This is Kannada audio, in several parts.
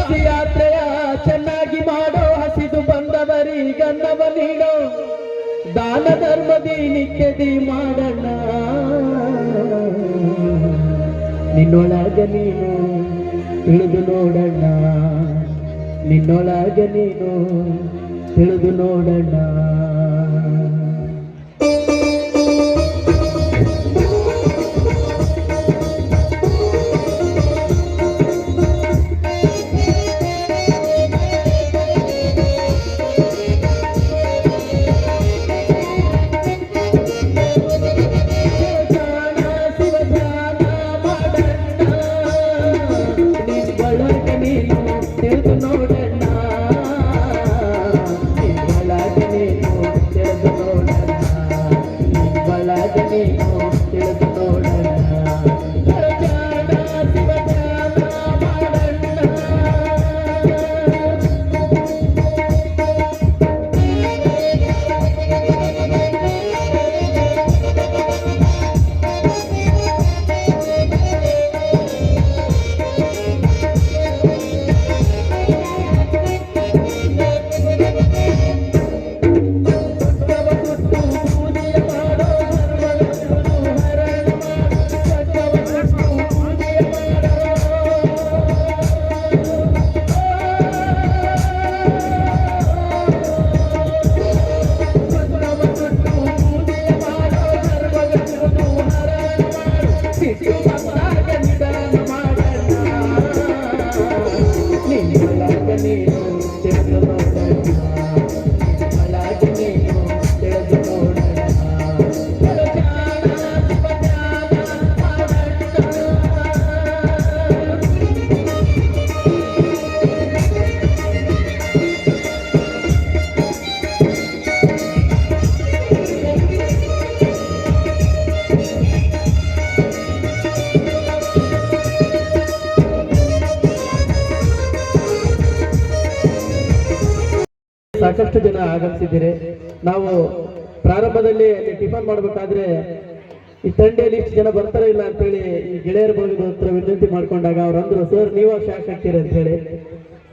ಕಾಶಿ ಯಾತ್ರೆಯ ಚೆನ್ನಾಗಿ ಮಾಡೋ, ಹಸಿದು ಬಂದವರಿಗನ್ನವ ನೀಡೋ, ದಾನ ಧರ್ಮದಿ ನಿತ್ಯದಿ ಮಾಡೋಣ. ನಿನ್ನೊಳಗ ನೀನು ತಿಳಿದು ನೋಡಣ್ಣ, ನಿನ್ನೊಳಗ ನೀನು ತಿಳಿದು ನೋಡಣ್ಣ. ಸಾಕಷ್ಟು ಜನ ಆಗಮಿಸಿದ್ದೀರಿ. ನಾವು ಪ್ರಾರಂಭದಲ್ಲಿ ಟಿಫನ್ ಮಾಡಬೇಕಾದ್ರೆ ಈ ತಂಡೆಯಲ್ಲಿ ಇಷ್ಟು ಜನ ಬರ್ತಾರೆ ಇಲ್ಲ ಅಂತೇಳಿ ಈ ಗೆಳೆಯರ ಬಳಗದ ಹತ್ರ ವಿನಂತಿ ಮಾಡ್ಕೊಂಡಾಗ ಅವ್ರು ಅಂದ್ರು, ಸರ್ ನೀವು ಶಾಕ್ ಆಗ್ತೀರಿ ಅಂತ ಹೇಳಿ.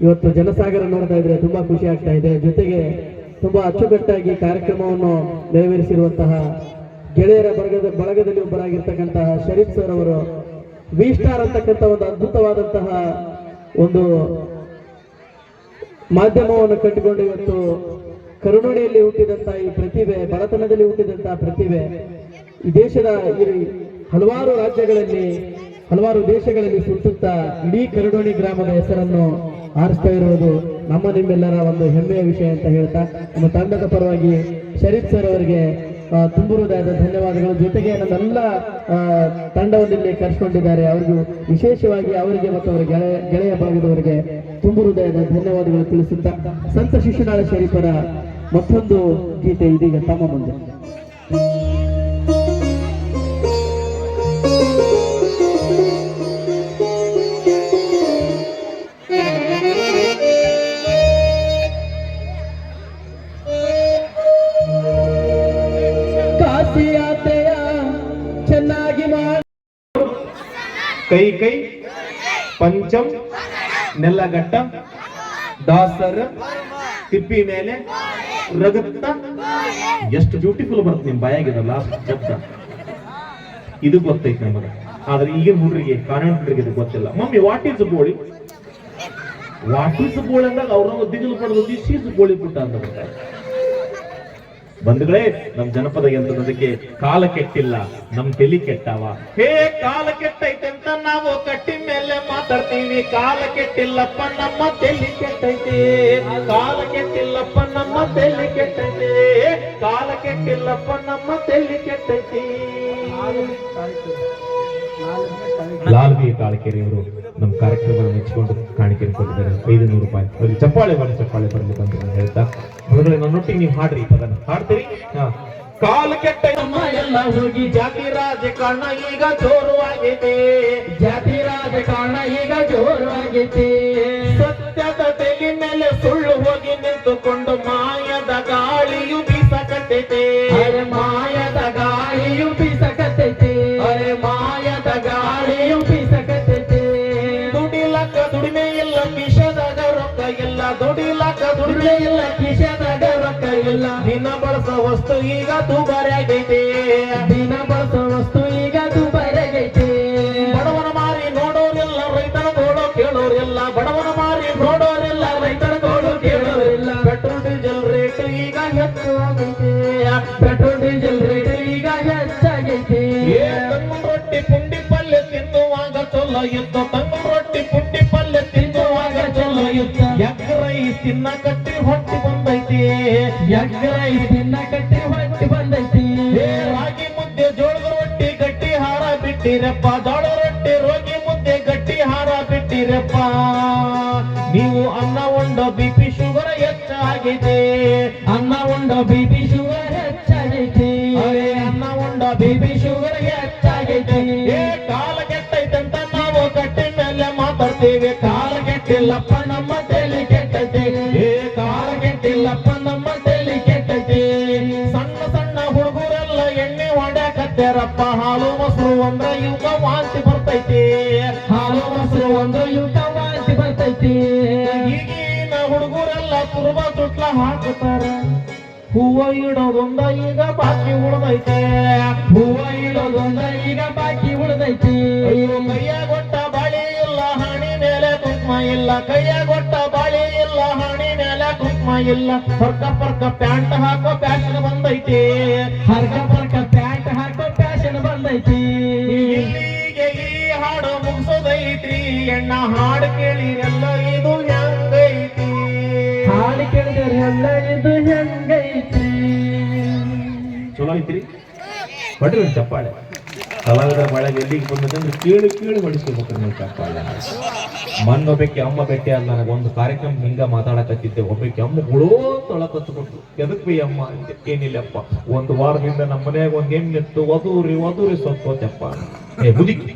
ಇವತ್ತು ಜನಸಾಗರ ನೋಡ್ತಾ ಇದ್ರೆ ತುಂಬಾ ಖುಷಿ ಆಗ್ತಾ ಇದೆ. ಜೊತೆಗೆ ತುಂಬಾ ಅಚ್ಚುಕಟ್ಟಾಗಿ ಕಾರ್ಯಕ್ರಮವನ್ನು ನೆರವೇರಿಸಿರುವಂತಹ ಗೆಳೆಯರ ಬಳಗದಲ್ಲಿ ಒಬ್ಬರಾಗಿರ್ತಕ್ಕಂತಹ ಶರೀಫ್ ಸರ್ ಅವರು ವಿ ಸ್ಟಾರ್ ಅಂತಕ್ಕಂಥ ಒಂದು ಅದ್ಭುತವಾದಂತಹ ಒಂದು ಮಾಧ್ಯಮವನ್ನು ಕಟ್ಟಿಕೊಂಡು ಇವತ್ತು ಕರುನಾಡಿಯಲ್ಲಿ ಹುಟ್ಟಿದಂತಹ ಈ ಪ್ರತಿಭೆ, ಬಡತನದಲ್ಲಿ ಹುಟ್ಟಿದಂತಹ ಪ್ರತಿಭೆ ಈ ದೇಶದ ಹಲವಾರು ರಾಜ್ಯಗಳಲ್ಲಿ, ಹಲವಾರು ದೇಶಗಳಲ್ಲಿ ಸುತ್ತುತ್ತಾ ಇಡೀ ಕರುನಾಡಿ ಗ್ರಾಮದ ಹೆಸರನ್ನು ಆರಿಸ್ತಾ ಇರುವುದು ನಿಮ್ಮೆಲ್ಲರ ಒಂದು ಹೆಮ್ಮೆಯ ವಿಷಯ ಅಂತ ಹೇಳ್ತಾ ನಮ್ಮ ತಂಡದ ಪರವಾಗಿ ಶರೀಫ್ ಸರ್ ಅವರಿಗೆ ತುಂಬ ಹೃದಯದ ಧನ್ಯವಾದಗಳು. ಜೊತೆಗೆ ನನ್ನೆಲ್ಲ ತಂಡವನ್ನು ಕರೆಸಿಕೊಂಡಿದ್ದಾರೆ, ಅವ್ರಿಗೂ ವಿಶೇಷವಾಗಿ ಅವರಿಗೆ ಮತ್ತು ಅವರ ಗೆಳೆಯ ಭಾಗದವರಿಗೆ ತುಂಬ ಹೃದಯದ ಧನ್ಯವಾದಗಳು ತಿಳಿಸುತ್ತಾ ಸಂತ ಶಿಶುನಾಳ ಶರೀಫರ ಮತ್ತೊಂದು ಗೀತೆ ಇದೀಗ ತಮ್ಮ ಮುಂದೆ. ಕಾಶಿ ಯಾತ್ರೆಯ ಚೆನ್ನಾಗಿ ಕೈ ಕೈ ಪಂಚಂ ನೆಲ್ಲಗಟ್ಟ ದಾಸರ ತಿಪ್ಪಿ ಮೇಲೆ ರಗತ್ತ. ಎಷ್ಟು ಬ್ಯೂಟಿಫುಲ್ ಬರುತ್ತೆ ನಿಮ್ ಬಾಯಾಗಿದ ಲಾಸ್ಟ್ ಶಬ್ದ. ಇದು ಗೊತ್ತೈತೆ ನಮಗೆ, ಆದ್ರೆ ಈಗಿನ ಹುಡುಗರಿಗೆ ಕಾನ್ವೆಂಟ್ ಹುಡುಗರಿಗೆ ಇದು ಗೊತ್ತಿಲ್ಲ. ಮಮ್ಮಿ ವಾಟ್ ಈಸ್ ಬೋಳಿ, ವಾಟ್ ಈಸ್ ಬೋಳಿ ಅಂದಾಗ ಅವ್ರ ದಿಗಿಲು ಪಡೆದು ದಿಸ್ ಈಸ್ ಬೋಳಿ ಪುಟ್ಟ ಅಂತ ಬರ್ತಾರೆ. ಬಂಧುಗಳೇ, ನಮ್ ಜನಪದ ಎಂತದಕ್ಕೆ ಕಾಲ ಕೆಟ್ಟಿಲ್ಲ, ನಮ್ ತಲಿ ಕೆಟ್ಟವ. ಹೇ ಕಾಲ ಕೆಟ್ಟೈತೆ ಅಂತ ನಾವು ಕಟ್ಟಿ ಮೇಲೆ ಮಾತಾಡ್ತೀವಿ, ಕಾಲ ಕೆಟ್ಟಿಲ್ಲಪ್ಪ ನಮ್ಮ ತಲಿ ಕೆಟ್ಟೈತೆ, ಕಾಲ ಕೆಟ್ಟಿಲ್ಲಪ್ಪ ನಮ್ಮ ತಲಿ ಕೆಟ್ಟೈತೆ, ಕಾಲ ಕೆಟ್ಟಿಲ್ಲಪ್ಪ ನಮ್ಮ ತಲಿ ಕೆಟ್ಟೈತಿ. ಲಾಲ್ವಿ ತಾಳಕೆರೆ ಅವರು ನಮ್ಮ ಕಾರ್ಯಕ್ರಮ ಮೆಚ್ಚಿಕೊಂಡು ಕಾಣಿಕೆ ಕೊಟ್ಟಿದ್ದಾರೆ. 500 ರೂಪಾಯಿ ಅವರಿಗೆ ಚಪ್ಪಾಳೆ ಬರಲಿ ಅಂತ ಹೇಳ್ತಾ, ಮೊದಲೇ ನನ್ನೊಟ್ಟಿಗೆ ನೀವು ಹಾಡ್ರಿ, ಪದನ ಹಾಡ್ತೀರಿ. ಕಾಲ ಕೆಟ್ಟ ನಮ್ಮ ಎಲ್ಲ ಹೋಗಿ ಜಾತಿ ರಾಜಕಾರಣ ಈಗ ಜೋರುವಾಗೈತೆ, ಜಾತಿ ರಾಜಕಾರಣ ಈಗ ಜೋರುವಾಗೈತೆ. ಸತ್ಯದ ತಲೆ ಮೇಲೆ ಸುಳ್ಳು ಹೋಗಿ ನಿಂತುಕೊಂಡು ಮಾಯದ ಗಾಳಿಯು ಬೀಸಕತ್ತೈತೆ, ಅರೆ ಮಾಯದ ಗಾಳಿಯು ಬೀಸಕತ್ತೈತೆ, ಅರೆ ಮಾಯದ ಗಾಳಿಯು ಬೀಸಕತ್ತೈತೆ. ದುಡಿಲಕ್ಕ ದುಡಿಮೆ ಇಲ್ಲ, ವಿಷದ ಮೊದ್ಲೇ ಇಲ್ಲ ಕಿಶೆದಾಗ ರೊಕ್ಕ ಇಲ್ಲ ದಿನ ಬಳಸ ವಸ್ತು ಈಗ ದುಬಾರಿ ಆಗೈತೆ ದಿನ ಬಳಸೋ ವಸ್ತು ಈಗ ದುಬಾರಿಯಾಗೈತೆ ಬಡವನ ಮಾರಿ ನೋಡೋರಿಲ್ಲ ರೈತನ ಗೋಳು ಕೇಳೋರಿಲ್ಲ ಬಡವನ ಮಾರಿ ನೋಡೋರಿಲ್ಲ ರೈತನ ಗೋಳು ಕೇಳೋರಿಲ್ಲ ಪೆಟ್ರೋಲ್ ಡೀಸೆಲ್ ರೇಟ್ ಈಗ ಹೆಚ್ಚು ಆಗೈತೆ ಪೆಟ್ರೋಲ್ ಡೀಸೆಲ್ ರೇಟ್ ಈಗ ಹೆಚ್ಚಾಗೈತೆ ತಂಗು ರೊಟ್ಟಿ ಪುಂಡಿ ಪಲ್ಯ ತಿನ್ನುವಾಗ ಚೊಲ್ಲ ಇತ್ತು ತಂಗು ರೊಟ್ಟಿ ಪುಂಡಿ ಪಲ್ಯ ತಿನ್ನುವಾಗ ಚೊಲ್ಲ ಇತ್ತು ಎಗ್ ರೈಸ್ ತಿನ್ನ ಕಟ್ಟಿ ಹೊಟ್ಟಿ ಬಂದೈತಿ ಎಗ್ ರೈಸ್ ತಿನ್ನ ಕಟ್ಟಿ ಹೊಟ್ಟಿ ಬಂದೈತಿ ರಾಗಿ ಮುದ್ದೆ ಜೋಳದ ರೊಟ್ಟಿ ಗಟ್ಟಿ ಹಾರ ಬಿಟ್ಟಿರಪ್ಪ ಜೋಳ ರೊಟ್ಟಿ ರೋಗಿ ಮುದ್ದೆ ಗಟ್ಟಿ ಹಾರ ಬಿಟ್ಟಿರಪ್ಪ ನೀವು ಅನ್ನ ಉಂಡ ಬಿಪಿ ಶುಗರ್ ಹೆಚ್ಚಾಗಿದೆ ಅನ್ನ ಉಂಡ ಬಿಪಿ ಶುಗರ್ ಹೆಚ್ಚಾಗೈತಿ ಅನ್ನ ಉಂಡ ಬಿಪಿ ಶುಗರ್ ಹೆಚ್ಚಾಗೈತಿ ಕಾಲ ಕೆಟ್ಟೈತಂತ ನಾವು ಕಟ್ಟಿ ಮೇಲೆ ಮಾತಾಡ್ತೀವಿ ಕಾಲ ಕೆಟ್ಟಿಲ್ಲಪ್ಪ ನಮ್ಮ ತಲೆ ಕೆಟ್ಟೈತಿ ಕಾಲ ಕೆಟ್ಟಿಲ್ಲಪ್ಪ ನಮ್ಮ ತಲೆ ಕೆಟ್ಟೈತಿ ಸಣ್ಣ ಸಣ್ಣ ಹುಡುಗರೆಲ್ಲ ಎಣ್ಣೆ ಹೊಡ್ಯಾಕತ್ತಾರಪ್ಪ ಹಾಲು ಮೊಸರು ಅಂದ್ರ ಇವಾಗ ವಾಂತಿ ಬರ್ತೈತಿ ಹಾಲು ಮೊಸರು ಒಂದು ಯುಗ ವಾಂತಿ ಬರ್ತೈತಿ ಈಗಿನ ಹುಡುಗರೆಲ್ಲ ತುರ್ಬ ತುಟ್ಲ ಹಾಕುತ್ತಾರ ಹೂವ ಇಡೋದೊಂದ ಈಗ ಬಾಕಿ ಉಳ್ದೈತೆ ಹೂವ ಇಡೋದೊಂದ ಈಗ ಬಾಕಿ ಉಳಿದೈತಿ ಅಯ್ಯೋ ಕೈಯಾಗೊಟ್ಟ ಬಾಳಿ ಇಲ್ಲ ಹಣಿ ಮೇಲೆ ಕುಂಕುಮ ಇಲ್ಲ ಕೈಯಾಗೊಟ್ಟ ಬಾಳಿ ಇಲ್ಲ ಹಣಿ ಮೇಲೆ ಕುಂಕುಮ ಇಲ್ಲ ಪರ್ಕ ಪರ್ಕ ಪ್ಯಾಂಟ್ ಹಾಕೋ ಫ್ಯಾಷನ್ ಬಂದೈತಿ ಹರ್ಕ ಪರ್ಕ ಪ್ಯಾಂಟ್ ಹಾಕೋ ಫ್ಯಾಷನ್ ಬಂದೈತಿ ಇಲ್ಲಿಗೆ ಈ ಹಾಡು ಮುಗಿಸೋದೈತ್ರಿ ಎಣ್ಣ ಹಾಡು ಕೇಳಿರೆಲ್ಲ ಇದು ಹೆಂಗೈತಿ ಹಾಡು ಕೇಳಿದ್ರೆ ಎಲ್ಲ ಇದು ಹೆಂಗೈತಿ ಚಲೋ ಐತ್ರಿ ಬಡ್ರಿ ಒಂದು ಚಪ್ಪಾಳೆ ಕಲಾವಿದರ ಬಳಗ ಎಲ್ಲಿಗೆ ಬಂದಂದ್ರೆ ಕೇಳಿ ಕೇಳಿ ಹೊಡಿಸ್ಕೋಬೇಕು ನೀವು ಚಪ್ಪಾಳೆ ಮಣ್ಣೊಬ್ಬಕ್ಕೆ ಅಮ್ಮ ಬೆಟ್ಟಿ ಅಲ್ಲ ನನಗೆ ಒಂದು ಕಾರ್ಯಕ್ರಮ ಹಿಂಗ ಮಾತಾಡಕತ್ತಿದ್ದೆ ಒಬ್ಬಕ್ಕೆ ಅಮ್ಮ ಗುಳೋ ತೊಳಕತ್ಬಿಟ್ಟು ಎದಕ್ ಬಿ ಅಮ್ಮ ಅಂತ ಏನಿಲ್ಲಪ್ಪ ಒಂದು ವಾರದಿಂದ ನಮ್ಮ ಮನ್ಯಾಗ ಒಂದ್ ಹೆಣ್ಣಿತ್ತು ವಧೂರಿ ಸೊತ್ತೋತಪ್ಪ ಏ ಮುದಿಕಿ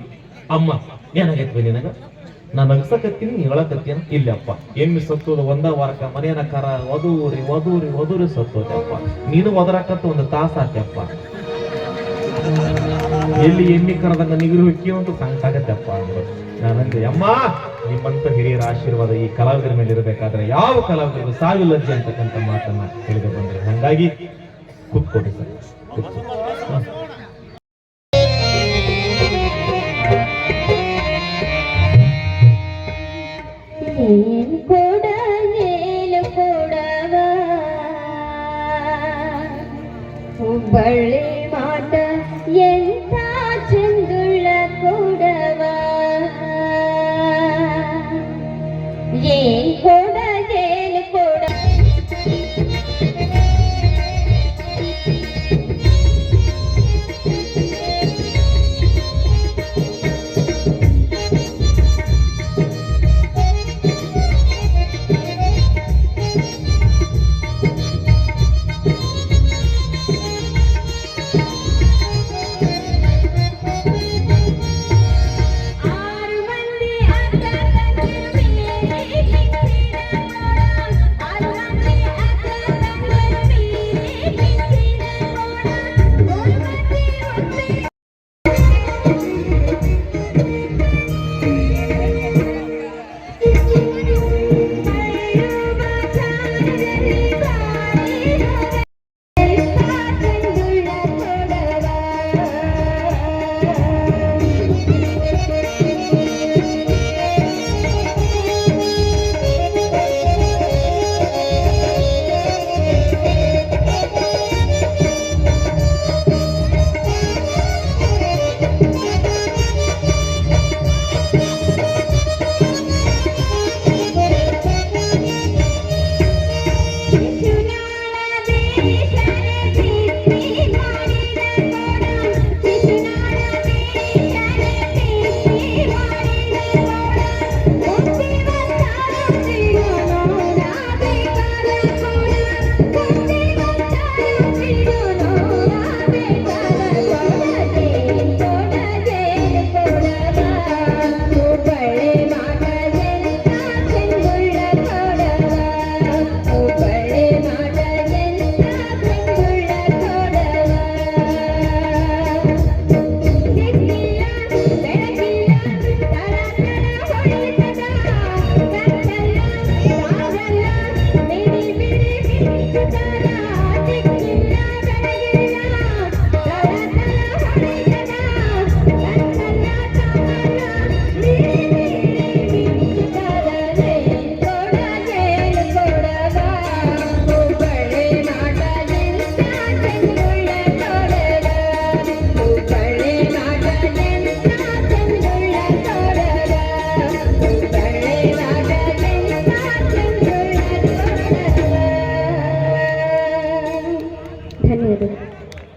ಅಮ್ಮ ಏನಾಗೈತ್ವಿ ನಿನಗ ನಾನು ಅಗಸಕತ್ತೀನಿ ಹೇಳಕತ್ತೀನಿ ಇಲ್ಲಪ್ಪ ಎಮ್ಮಿ ಸತ್ತೋದ ಒಂದ ವಾರಕ್ಕ ಮನೆಯನ ಕರ ವಧೂರಿ ಸತ್ತೋತಪ್ಪ ನೀನು ಒದರಕತ್ತ ಒಂದು ತಾಸ ಆತಪ್ಪ ಎಲ್ಲಿ ಎಮ್ಮಿ ಕರದಂಗ ನಿಗಿರು ಹಿಕ್ಕಿ ಒಂದು ಸಾಕಾಗತ್ತಪ್ಪ ಅಂದ್ರು ನಾನಂದ್ರೆ ಅಮ್ಮ ನಿಮ್ಮಂತ ಹಿರಿಯರ ಆಶೀರ್ವಾದ ಈ ಕಲಾವಿದರ ಮೇಲೆ ಇರಬೇಕಾದ್ರೆ ಯಾವ ಕಲಾವಿದರು ಸಾವಿಲ್ಲಜ್ಜೆ ಅಂತಕ್ಕಂಥ ಮಾತನ್ನ ತಿಳಿದು ಬಂದ್ರೆ ಹಂಗಾಗಿ ಕೂತ್ಕೊಡಿ ಸರ್ ಬಳ್ಳಿ ಮಾಟ ಎಂಥ ಚಂದುಳ್ಳ ಕೊಡವ ಏನ್ ಕೊಡಗೇನು ಕೊಡ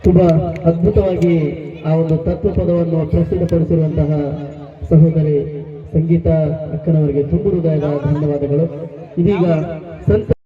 ತುಂಬಾ ಅದ್ಭುತವಾಗಿ ಆ ಒಂದು ತತ್ವ ಪದವನ್ನು ಪ್ರಸ್ತುತಪಡಿಸಿರುವಂತಹ ಸಹೋದರಿ ಸಂಗೀತ ಅಕ್ಕನವರಿಗೆ ತುಂಬು ಹೃದಯದ ಧನ್ಯವಾದಗಳು. ಇದೀಗ ಸಂತ